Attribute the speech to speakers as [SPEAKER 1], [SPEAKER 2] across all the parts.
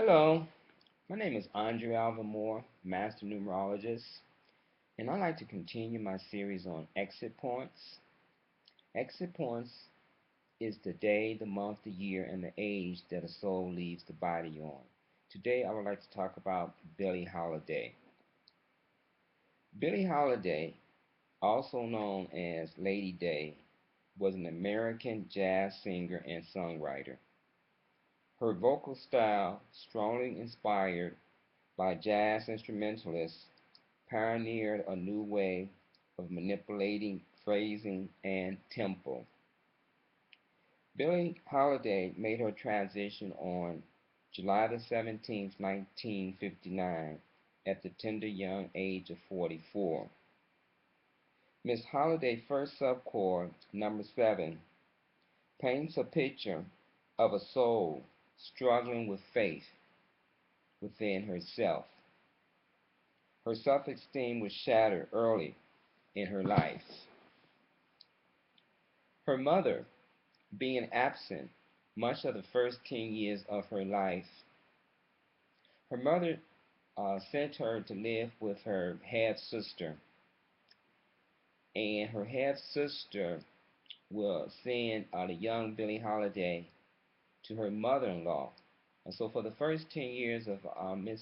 [SPEAKER 1] Hello, my name is Alvin, Master Numerologist, and I'd like to continue my series on exit points. Exit points is the day, the month, the year, and the age that a soul leaves the body on. Today I would like to talk about Billie Holiday. Billie Holiday, also known as Lady Day, was an American jazz singer and songwriter. Her vocal style, strongly inspired by jazz instrumentalists, pioneered a new way of manipulating phrasing and tempo. Billie Holiday made her transition on July 17, 1959, at the tender young age of 44. Miss Holiday's first subchord, number 7, paints a picture of a soul struggling with faith within herself. Her self-esteem was shattered early in her life. Her mother, being absent much of the first 10 years of her life, her mother sent her to live with her half-sister, and her half-sister will send the young Billie Holiday to her mother-in-law. And so for the first 10 years of Miss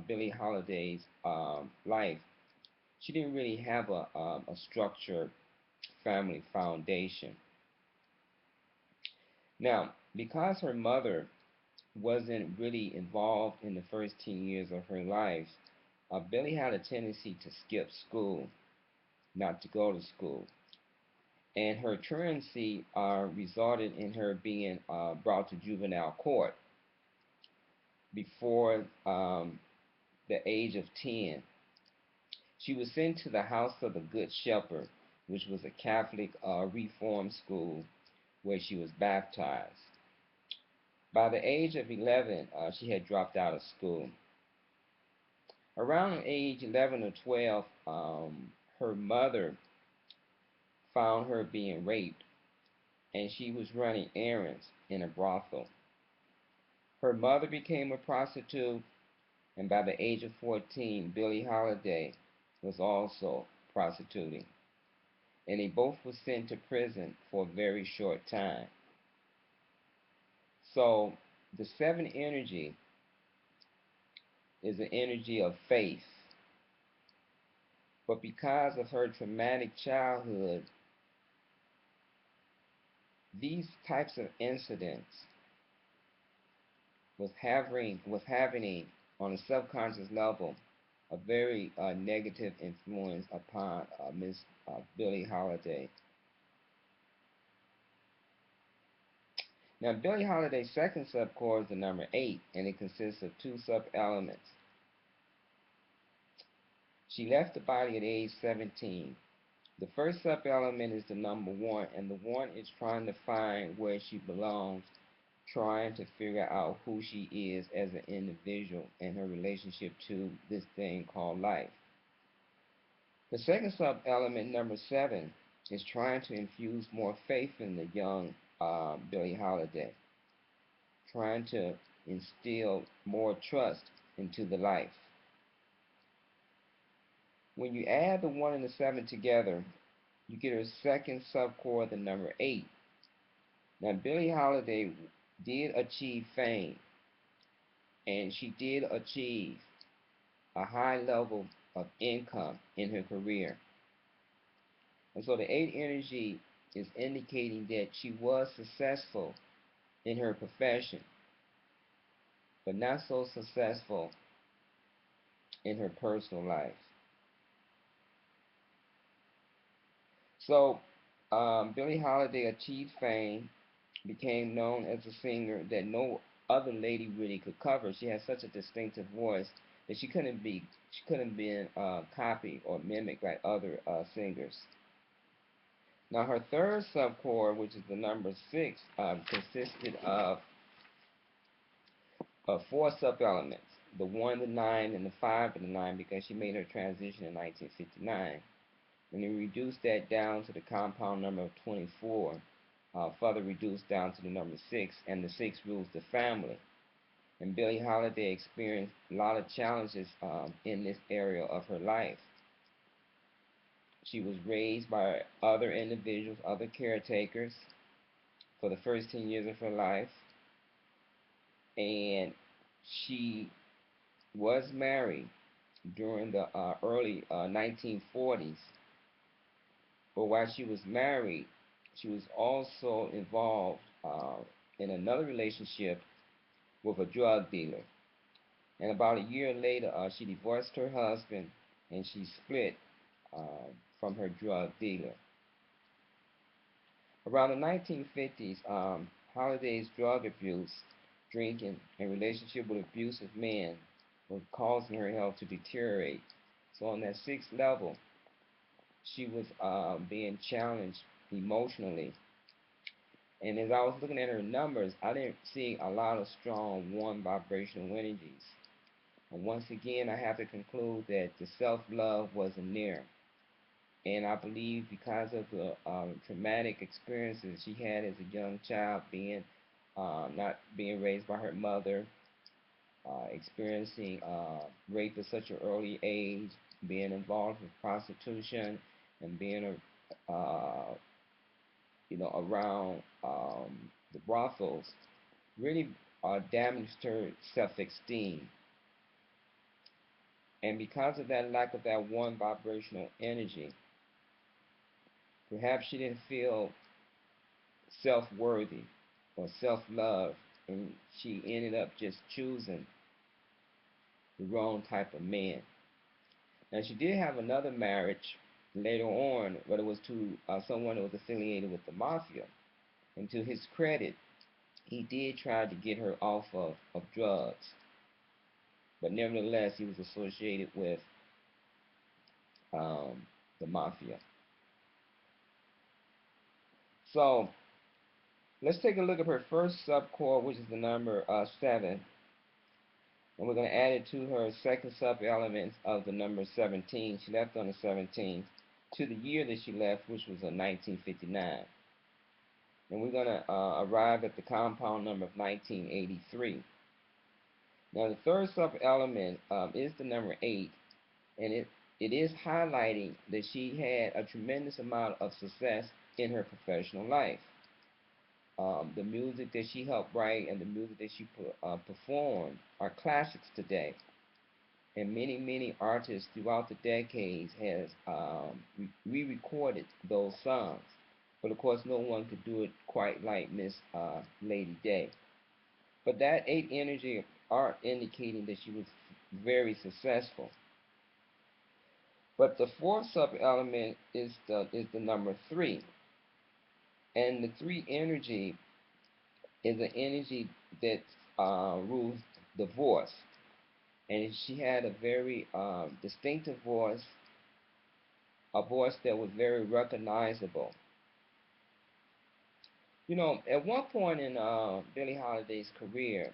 [SPEAKER 1] Billie Holiday's life, she didn't really have a structured family foundation. Now, because her mother wasn't really involved in the first 10 years of her life, Billie had a tendency to skip school, not to go to school. And her truancy resulted in her being brought to juvenile court before the age of 10. She was sent to the House of the Good Shepherd, which was a Catholic reform school where she was baptized. By the age of 11, she had dropped out of school. Around age 11 or 12, her mother found her being raped, and she was running errands in a brothel. Her mother became a prostitute, and by the age of 14, Billie Holiday was also prostituting. And they both were sent to prison for a very short time. So the 7 energy is an energy of faith. But because of her traumatic childhood, these types of incidents was having on a subconscious level a very negative influence upon Miss Billie Holiday. Now, Billie Holiday's second subchord is the number 8, and it consists of 2 sub-elements. She left the body at age 17. The first sub-element is the number 1, and the 1 is trying to find where she belongs, trying to figure out who she is as an individual and her relationship to this thing called life. The second sub-element, number 7, is trying to infuse more faith in the young Billie Holiday, trying to instill more trust into the life. When you add the 1 and the 7 together, you get her second subchord, the number 8. Now, Billie Holiday did achieve fame, and she did achieve a high level of income in her career. And so the 8 energy is indicating that she was successful in her profession, but not so successful in her personal life. So Billie Holiday achieved fame, became known as a singer that no other lady really could cover. She had such a distinctive voice that she couldn't be copied or mimicked by other singers. Now her third subchord, which is the number 6, consisted of 4 sub-elements: the 1, the 9, and the 5, and the 9, because she made her transition in 1959. And then reduced that down to the compound number of 24, further reduced down to the number 6, and the 6 rules the family. And Billie Holiday experienced a lot of challenges in this area of her life. She was raised by other individuals, other caretakers for the first 10 years of her life. And she was married during the early 1940s. But while she was married, she was also involved in another relationship with a drug dealer. And about a year later, she divorced her husband and she split from her drug dealer. Around the 1950s, Holiday's drug abuse, drinking, and relationship with abusive men were causing her health to deteriorate. So on that sixth level, she was being challenged emotionally. And as I was looking at her numbers, I didn't see a lot of strong one vibrational energies. And once again, I have to conclude that the self-love wasn't there. And I believe because of the traumatic experiences she had as a young child, being not being raised by her mother, experiencing rape at such an early age, being involved with prostitution, and being around the brothels, really damaged her self-esteem. And because of that lack of that one vibrational energy, perhaps she didn't feel self-worthy or self-love, and she ended up just choosing the wrong type of man. Now she did have another marriage later on, but it was to someone who was affiliated with the mafia. And to his credit, he did try to get her off of drugs, but nevertheless, he was associated with the mafia. So let's take a look at her first subcore, which is the number 7. And we're going to add it to her second sub-element of the number 17. She left on the 17th to the year that she left, which was 1959. And we're going to arrive at the compound number of 1983. Now, the third sub-element is the number 8, and it is highlighting that she had a tremendous amount of success in her professional life. The music that she helped write and the music that she performed are classics today. And many artists throughout the decades has re-recorded those songs. But of course, no one could do it quite like Miss Lady Day. But that 8 energy are indicating that she was very successful. But the fourth sub-element is the number 3. And the 3 energy is an energy that rules the voice. And she had a very distinctive voice, a voice that was very recognizable. You know, at one point in Billie Holiday's career,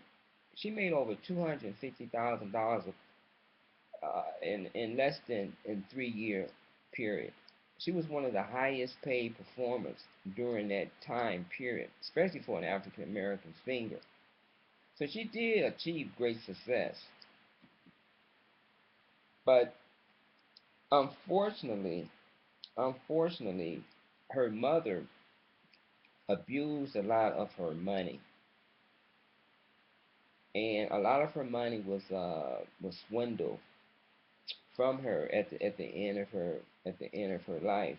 [SPEAKER 1] she made over $250,000 in less than 3-year period. She was one of the highest paid performers during that time period, especially for an African American singer. So she did achieve great success. But unfortunately, her mother abused a lot of her money, and a lot of her money was swindled from her at the end of her life.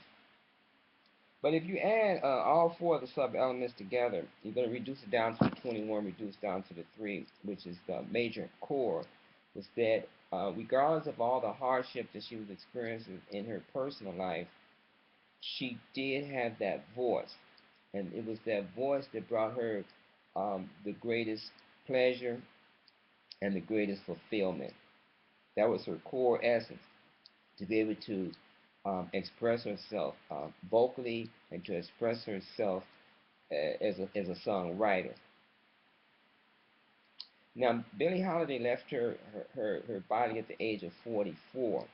[SPEAKER 1] But if you add all 4 of the sub elements together, you're going to reduce it down to the 21, reduce down to the 3, which is the major core. Was that regardless of all the hardship that she was experiencing in her personal life, she did have that voice, and it was that voice that brought her the greatest pleasure and the greatest fulfillment. That was her core essence, to be able to express herself vocally and to express herself as a songwriter. Now, Billie Holiday left her body at the age of 44.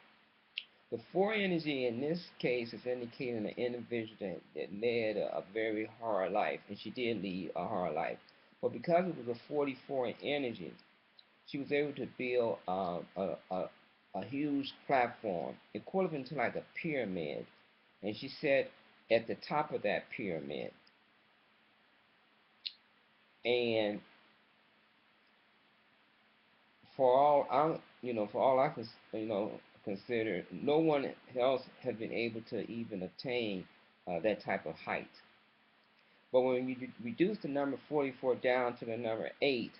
[SPEAKER 1] The 4 energy in this case is indicating an individual that led a very hard life, and she did lead a hard life. But because it was a 44 energy, she was able to build a huge platform, equivalent to like a pyramid. And she sat at the top of that pyramid. And for all I can, consider, no one else has been able to even attain that type of height. But when you reduce the number 44 down to the number 8,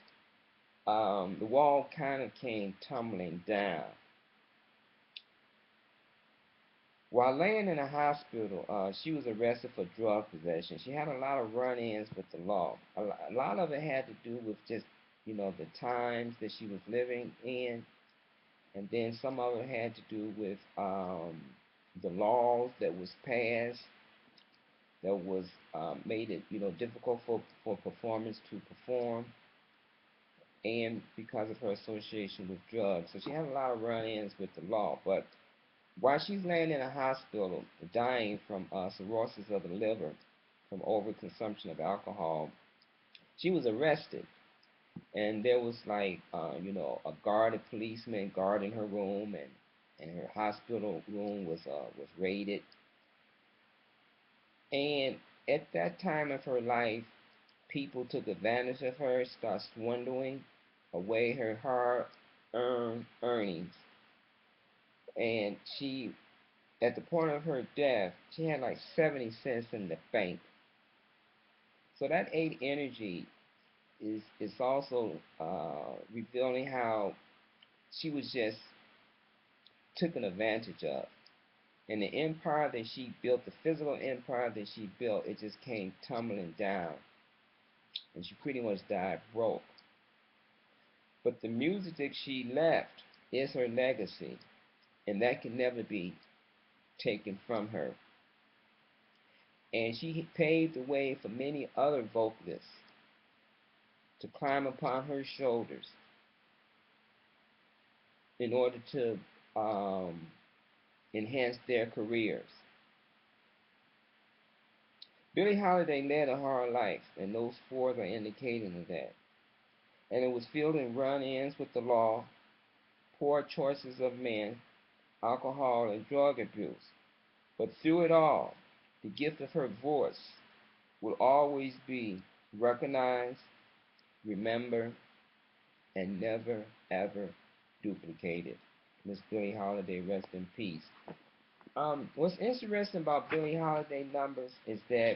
[SPEAKER 1] the wall kind of came tumbling down. While laying in a hospital, she was arrested for drug possession. She had a lot of run-ins with the law. A lot of it had to do with just, the times that she was living in, and then some of it had to do with the laws that was passed that was made it, difficult for performers to perform, and because of her association with drugs. So she had a lot of run-ins with the law. But while she's laying in a hospital, dying from cirrhosis of the liver, from overconsumption of alcohol, she was arrested. And there was like, a guarded policeman guarding her room, and her hospital room was raided. And at that time of her life, people took advantage of her, started swindling away her hard-earned earnings. And she, at the point of her death, she had like 70 cents in the bank. So that 8 energy is also revealing how she was just taken advantage of. And the empire that she built, the physical empire that she built, it just came tumbling down. And she pretty much died broke. But the music that she left is her legacy. And that can never be taken from her. And she paved the way for many other vocalists to climb upon her shoulders in order to enhance their careers. Billie Holiday led a hard life, and those fours are indicating of that. And it was filled in run-ins with the law, poor choices of men, alcohol, and drug abuse. But through it all, the gift of her voice will always be recognized, remembered, and never, ever duplicated. Miss Billie Holiday, rest in peace. What's interesting about Billie Holiday numbers is that,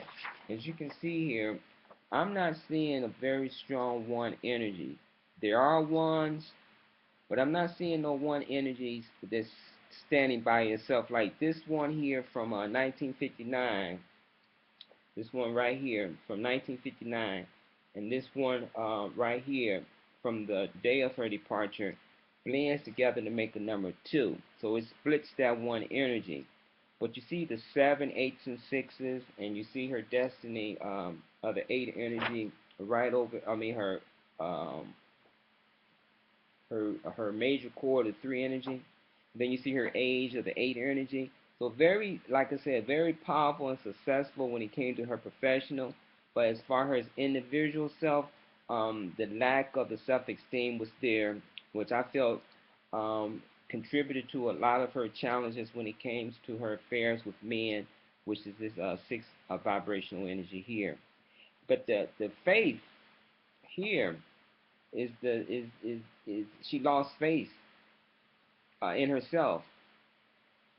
[SPEAKER 1] as you can see here, I'm not seeing a very strong one energy. There are ones, but I'm not seeing no one energies that's standing by itself. Like this one here from 1959, this one right here from 1959, and this one right here from the day of her departure blends together to make a number 2. So it splits that one energy. But you see the 7, 8s, and 6s, and you see her destiny of the 8 energy right over. I mean um, her major chord of 3 energy. Then you see her age of the 8 energy. So very, like I said, very powerful and successful when it came to her professional. But as far as individual self, the lack of the self-esteem was there, which I felt contributed to a lot of her challenges when it came to her affairs with men, which is this 6 vibrational energy here. But the faith here is she lost faith in herself,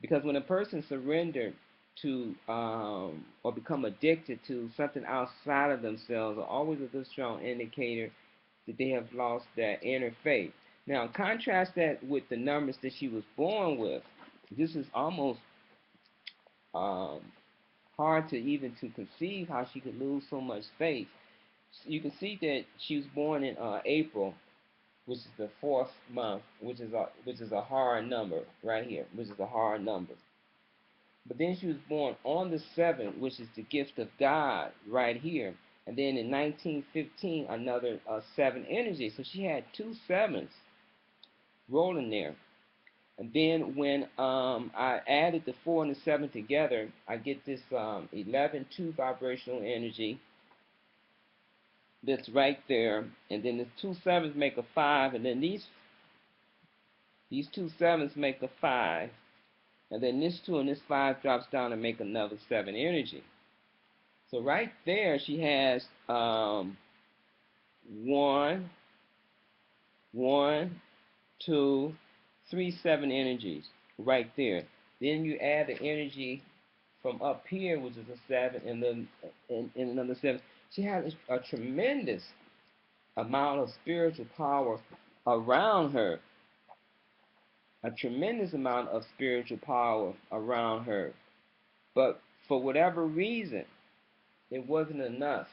[SPEAKER 1] because when a person surrender to or become addicted to something outside of themselves, are always a good strong indicator that they have lost that inner faith. Now contrast that with the numbers that she was born with. This is almost um, hard to even to conceive how she could lose so much faith. You can see that she was born in April, which is the 4th month, which is a hard number right here, which is a hard number. But then she was born on the 7th, which is the gift of God right here. And then in 1915, another 7 energy. So she had 2 sevens rolling there. And then when I added the 4 and the 7 together, I get this 11-2 vibrational energy. that's right there, and then the two sevens make a five, and then these two sevens make a five, and then this two and this five drops down and make another seven energy. So right there, she has one, one, two, three, seven energies right there. Then you add the energy from up here, which is a seven, and then and another seven. She has a tremendous amount of spiritual power around her, a tremendous amount of spiritual power around her. But for whatever reason, it wasn't enough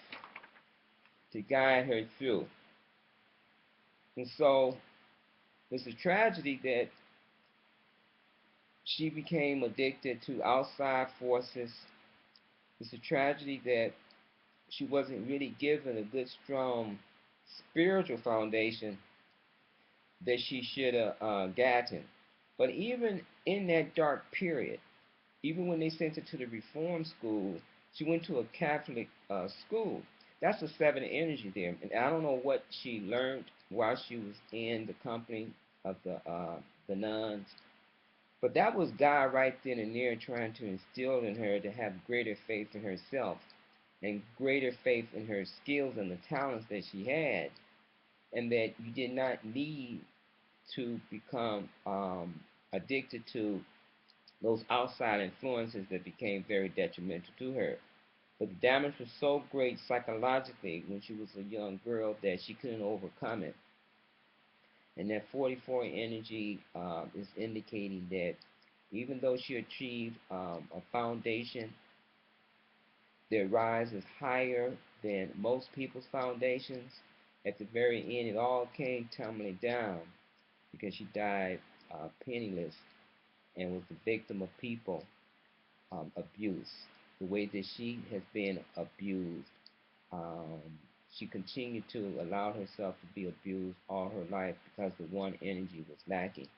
[SPEAKER 1] to guide her through. And so it's a tragedy that she became addicted to outside forces. It's a tragedy that she wasn't really given a good, strong spiritual foundation that she should have gotten. But even in that dark period, even when they sent her to the reform school, she went to a Catholic school. That's a seven energy there, and I don't know what she learned while she was in the company of the nuns, but that was God right then and there trying to instill in her to have greater faith in herself and greater faith in her skills and the talents that she had, and that you did not need to become addicted to those outside influences that became very detrimental to her. But the damage was so great psychologically when she was a young girl that she couldn't overcome it. And that 44 energy is indicating that even though she achieved a foundation that rises higher than most people's foundations, at the very end it all came tumbling down because she died penniless and was the victim of people abuse. The way that she has been abused, um, she continued to allow herself to be abused all her life because the one energy was lacking.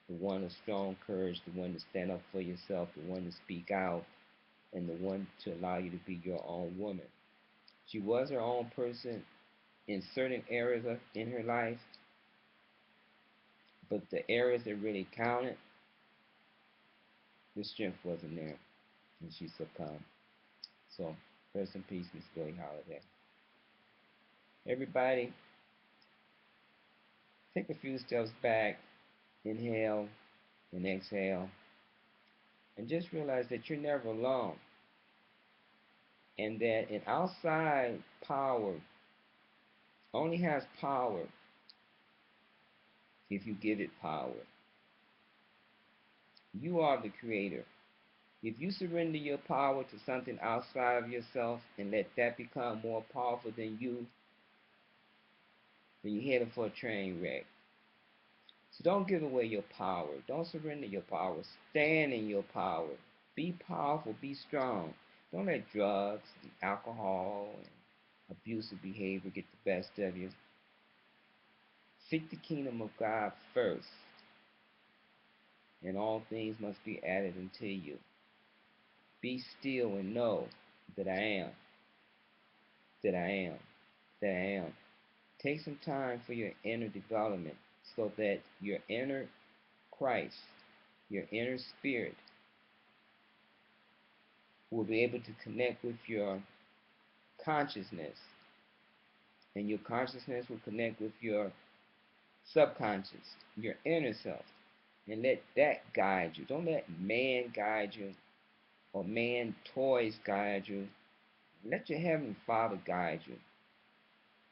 [SPEAKER 1] The one of strong courage, the one to stand up for yourself, the one to speak out, and the one to allow you to be your own woman. She was her own person in certain areas in her life, but the areas that really counted, the strength wasn't there, and she succumbed. So, rest in peace, Miss Billie Holiday. Everybody, take a few steps back, inhale and exhale, and just realize that you're never alone, and that an outside power only has power if you give it power. You are the creator. If you surrender your power to something outside of yourself and let that become more powerful than you, then you're headed for a train wreck. So don't give away your power. Don't surrender your power. Stand in your power. Be powerful. Be strong. Don't let drugs and alcohol and abusive behavior get the best of you. Seek the kingdom of God first, and all things must be added unto you. Be still and know that I am, that I am, that I am. Take some time for your inner development so that your inner Christ, your inner spirit, will be able to connect with your consciousness, and your consciousness will connect with your subconscious, your inner self, and let that guide you. Don't let man guide you or man toys guide you. Let your Heavenly Father guide you,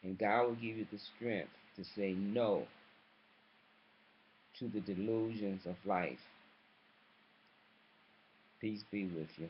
[SPEAKER 1] and God will give you the strength to say no to the delusions of life. Peace be with you.